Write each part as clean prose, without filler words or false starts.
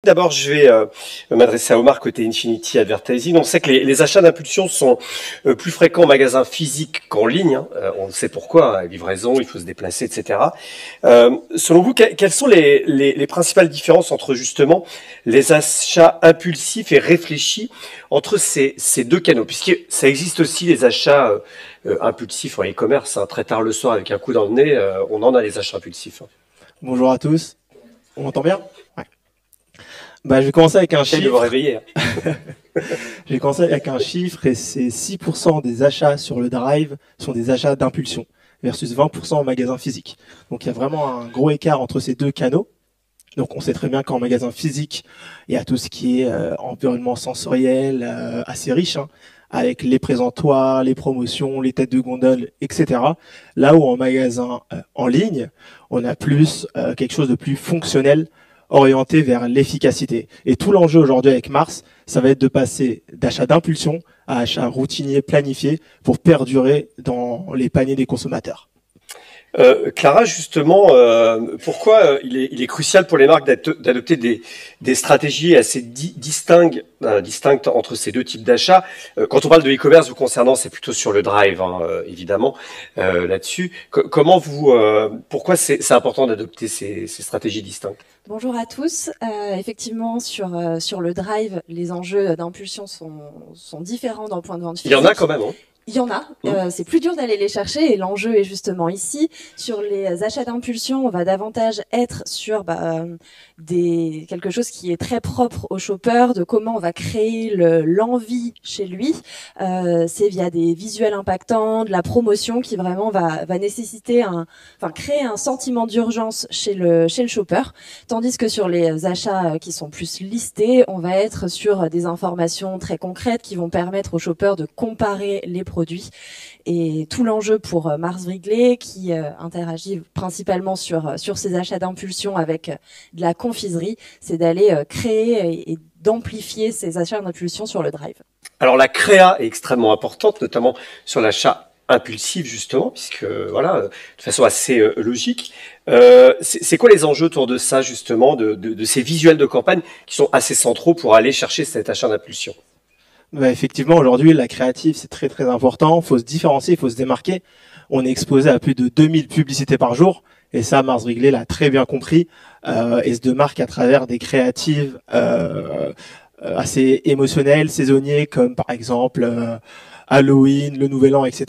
D'abord, je vais m'adresser à Omar côté Infinity Advertising. On sait que les achats d'impulsion sont plus fréquents en magasin physique qu'en ligne, hein. On sait pourquoi, hein, livraison, il faut se déplacer, etc. Selon vous, quelles sont les principales différences entre justement les achats impulsifs et réfléchis entre ces deux canaux? Puisque ça existe aussi les achats impulsifs en e-commerce, hein, très tard le soir avec un coup dans le nez, on en a les achats impulsifs, hein. Bonjour à tous. On m'entend bien? Ouais. Je vais commencer avec un J'essaie chiffre. de vous réveiller, hein. Je vais commencer avec un chiffre et c'est 6% des achats sur le Drive sont des achats d'impulsion versus 20% en magasin physique. Donc il y a vraiment un gros écart entre ces deux canaux. Donc on sait très bien qu'en magasin physique, il y a tout ce qui est environnement sensoriel assez riche, hein, avec les présentoirs, les promotions, les têtes de gondole, etc. Là où en magasin en ligne, on a plus quelque chose de plus fonctionnel, orienté vers l'efficacité. Et tout l'enjeu aujourd'hui avec Mars, ça va être de passer d'achat d'impulsion à achat routinier planifié pour perdurer dans les paniers des consommateurs. Clara, justement, pourquoi il est crucial pour les marques d'adopter des stratégies assez distinctes entre ces deux types d'achats? Quand on parle de e-commerce vous concernant, c'est plutôt sur le Drive, hein, évidemment, là-dessus. Pourquoi c'est important d'adopter ces stratégies distinctes? Bonjour à tous. Effectivement, sur le Drive, les enjeux d'impulsion sont différents d'un point de vue physique. Il y en a quand même, hein. Il y en a, c'est plus dur d'aller les chercher et l'enjeu est justement ici. Sur les achats d'impulsion, on va davantage être sur quelque chose qui est très propre au shopper, de comment on va créer l'envie chez lui. C'est via des visuels impactants, de la promotion qui vraiment va nécessiter créer un sentiment d'urgence chez le shopper. Tandis que sur les achats qui sont plus listés, on va être sur des informations très concrètes qui vont permettre au shopper de comparer les produits. Et tout l'enjeu pour Mars Wrigley, qui interagit principalement sur ces achats d'impulsion avec de la confiserie, c'est d'aller créer et d'amplifier ces achats d'impulsion sur le Drive. Alors la créa est extrêmement importante, notamment sur l'achat impulsif justement, puisque voilà, de façon assez logique. C'est quoi les enjeux autour de ça justement, de ces visuels de campagne qui sont assez centraux pour aller chercher cet achat d'impulsion? Effectivement, aujourd'hui, la créative, c'est très très important. Il faut se différencier, il faut se démarquer. On est exposé à plus de 2000 publicités par jour. Et ça, Mars Wrigley l'a très bien compris et se démarque à travers des créatives assez émotionnelles, saisonniers, comme par exemple Halloween, le Nouvel An, etc.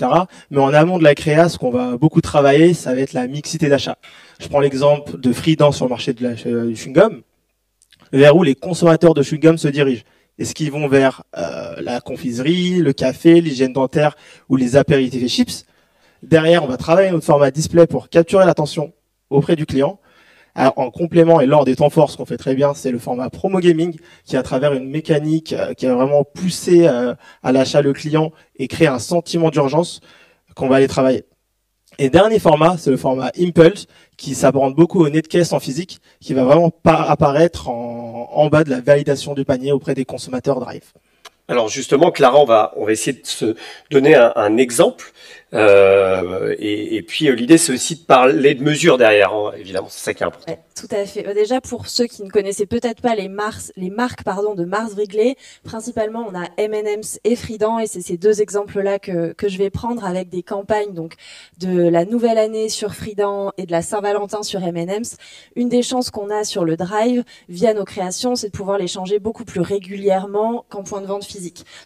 Mais en amont de la créa, ce qu'on va beaucoup travailler, ça va être la mixité d'achat. Je prends l'exemple de Freedance sur le marché du chewing-gum, vers où les consommateurs de chewing-gum se dirigent. Est-ce qu'ils vont vers la confiserie, le café, l'hygiène dentaire ou les apéritifs et chips? Derrière, on va travailler notre format display pour capturer l'attention auprès du client. Alors, en complément et lors des temps forts, ce qu'on fait très bien, c'est le format promo gaming qui, à travers une mécanique qui a vraiment poussé à l'achat le client et créé un sentiment d'urgence qu'on va aller travailler. Et dernier format, c'est le format Impulse, qui s'apparente beaucoup au nez de caisse en physique, qui va vraiment apparaître en bas de la validation du panier auprès des consommateurs Drive. Alors justement, Clara, on va essayer de se donner un exemple. Et puis l'idée, c'est aussi de parler de mesures derrière, hein, évidemment, c'est ça qui est important. Ouais, tout à fait. Déjà, pour ceux qui ne connaissaient peut-être pas les marques de Mars Wrigley, principalement, on a M&M's et Freedent, et c'est ces deux exemples-là que je vais prendre avec des campagnes donc de la nouvelle année sur Freedent et de la Saint-Valentin sur M&M's. Une des chances qu'on a sur le Drive via nos créations, c'est de pouvoir les changer beaucoup plus régulièrement qu'en point de vente physique.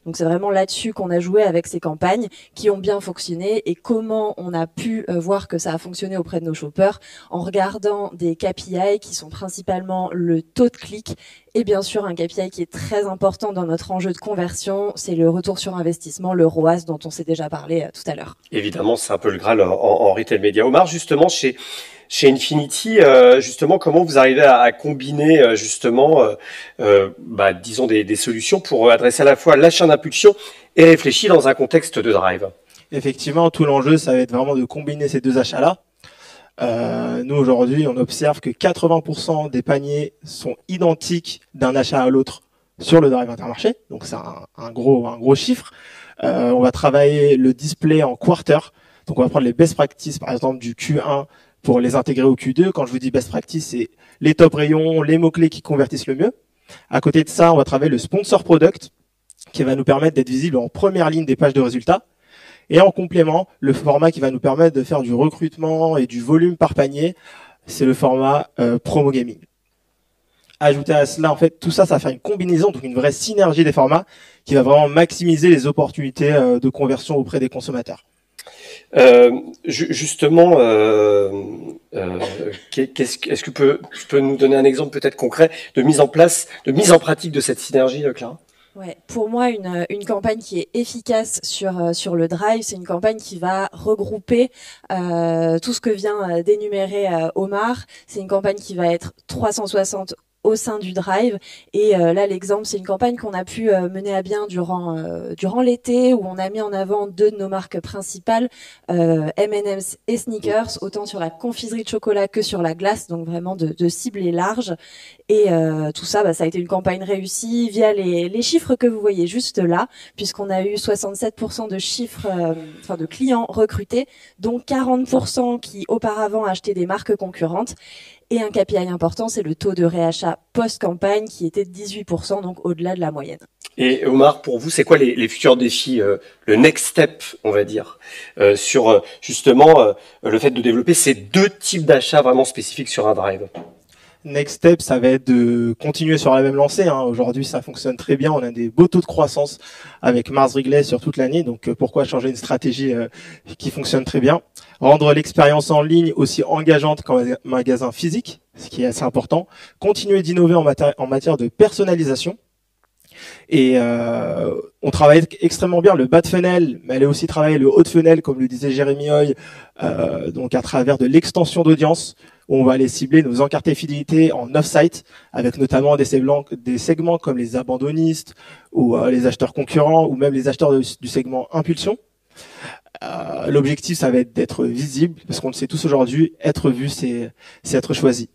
Donc c'est vraiment là-dessus qu'on a joué avec ces campagnes qui ont bien fonctionné et comment on a pu voir que ça a fonctionné auprès de nos shoppers en regardant des KPI qui sont principalement le taux de clic et bien sûr un KPI qui est très important dans notre enjeu de conversion, c'est le retour sur investissement, le ROAS dont on s'est déjà parlé tout à l'heure. Évidemment, c'est un peu le Graal en retail média. Omar, justement, chez Infinity, justement, comment vous arrivez à combiner justement, disons des solutions pour adresser à la fois l'achat d'impulsion et réfléchir dans un contexte de Drive? Effectivement, tout l'enjeu, ça va être vraiment de combiner ces deux achats-là. Nous, aujourd'hui, on observe que 80% des paniers sont identiques d'un achat à l'autre sur le Drive Intermarché. Donc, c'est un gros chiffre. On va travailler le display en quarter. Donc, on va prendre les best practices, par exemple, du Q1 pour les intégrer au Q2. Quand je vous dis best practice, c'est les top rayons, les mots-clés qui convertissent le mieux. À côté de ça, on va travailler le sponsor product, qui va nous permettre d'être visible en première ligne des pages de résultats. Et en complément, le format qui va nous permettre de faire du recrutement et du volume par panier, c'est le format promo gaming. Ajouter à cela, en fait, tout ça, ça va faire une combinaison, donc une vraie synergie des formats qui va vraiment maximiser les opportunités de conversion auprès des consommateurs. Justement, est-ce que tu peux nous donner un exemple peut-être concret de mise en pratique de cette synergie, Clara? Ouais, pour moi, une campagne qui est efficace sur le Drive, c'est une campagne qui va regrouper tout ce que vient d'énumérer Omar. C'est une campagne qui va être 360 au sein du Drive. Et là, l'exemple, c'est une campagne qu'on a pu mener à bien durant l'été, où on a mis en avant deux de nos marques principales, M&M's et Snickers, autant sur la confiserie de chocolat que sur la glace, donc vraiment de ciblée large. Et tout ça, ça a été une campagne réussie via les chiffres que vous voyez juste là, puisqu'on a eu 67% de chiffres, de clients recrutés, dont 40% qui auparavant achetaient des marques concurrentes. Et un KPI important, c'est le taux de réachat post-campagne qui était de 18%, donc au-delà de la moyenne. Et Omar, pour vous, c'est quoi les futurs défis, le next step, on va dire, sur justement le fait de développer ces deux types d'achats vraiment spécifiques sur un Drive? Next step, ça va être de continuer sur la même lancée. Aujourd'hui, ça fonctionne très bien. On a des beaux taux de croissance avec Mars Wrigley sur toute l'année. Donc, pourquoi changer une stratégie qui fonctionne très bien? Rendre l'expérience en ligne aussi engageante qu'en magasin physique, ce qui est assez important. Continuer d'innover en matière de personnalisation. Et on travaille extrêmement bien le bas de funnel, mais allez aussi travailler le haut de funnel, comme le disait Jérémy Hoy, donc à travers de l'extension d'audience, où on va aller cibler nos encartés fidélité en off-site, avec notamment des segments comme les abandonnistes, ou les acheteurs concurrents, ou même les acheteurs du segment impulsion. L'objectif, ça va être d'être visible, parce qu'on le sait tous aujourd'hui, être vu, c'est être choisi.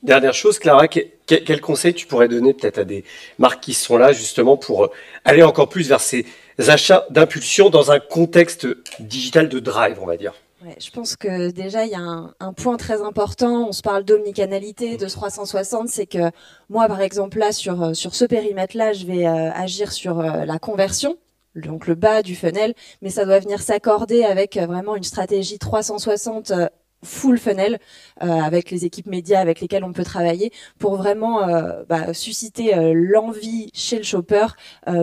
Dernière chose, Clara, quel conseil tu pourrais donner peut-être à des marques qui sont là justement pour aller encore plus vers ces achats d'impulsion dans un contexte digital de Drive, on va dire? Ouais, je pense que déjà il y a un point très important. On se parle d'omnicanalité, de 360. C'est que moi, par exemple, là sur ce périmètre-là, je vais agir sur la conversion, donc le bas du funnel, mais ça doit venir s'accorder avec vraiment une stratégie 360 full funnel avec les équipes médias avec lesquelles on peut travailler pour vraiment susciter l'envie chez le shopper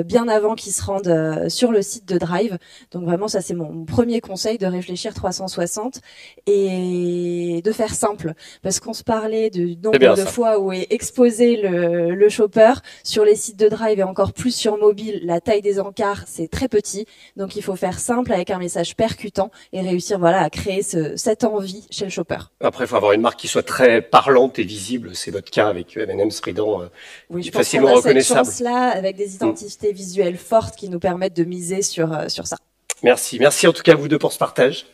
bien avant qu'il se rende sur le site de Drive. Donc vraiment ça c'est mon premier conseil, de réfléchir 360 et de faire simple, parce qu'on se parlait du nombre de fois où est exposé le shopper sur les sites de Drive et encore plus sur mobile. La taille des encarts c'est très petit, donc il faut faire simple avec un message percutant et réussir à créer cette envie chez le shopper. Après, il faut avoir une marque qui soit très parlante et visible. C'est votre cas avec M&M's, Trident, oui, je facilement pense qu'on a reconnaissable. Cette chance-là, avec des identités visuelles fortes qui nous permettent de miser sur ça. Merci en tout cas à vous deux pour ce partage.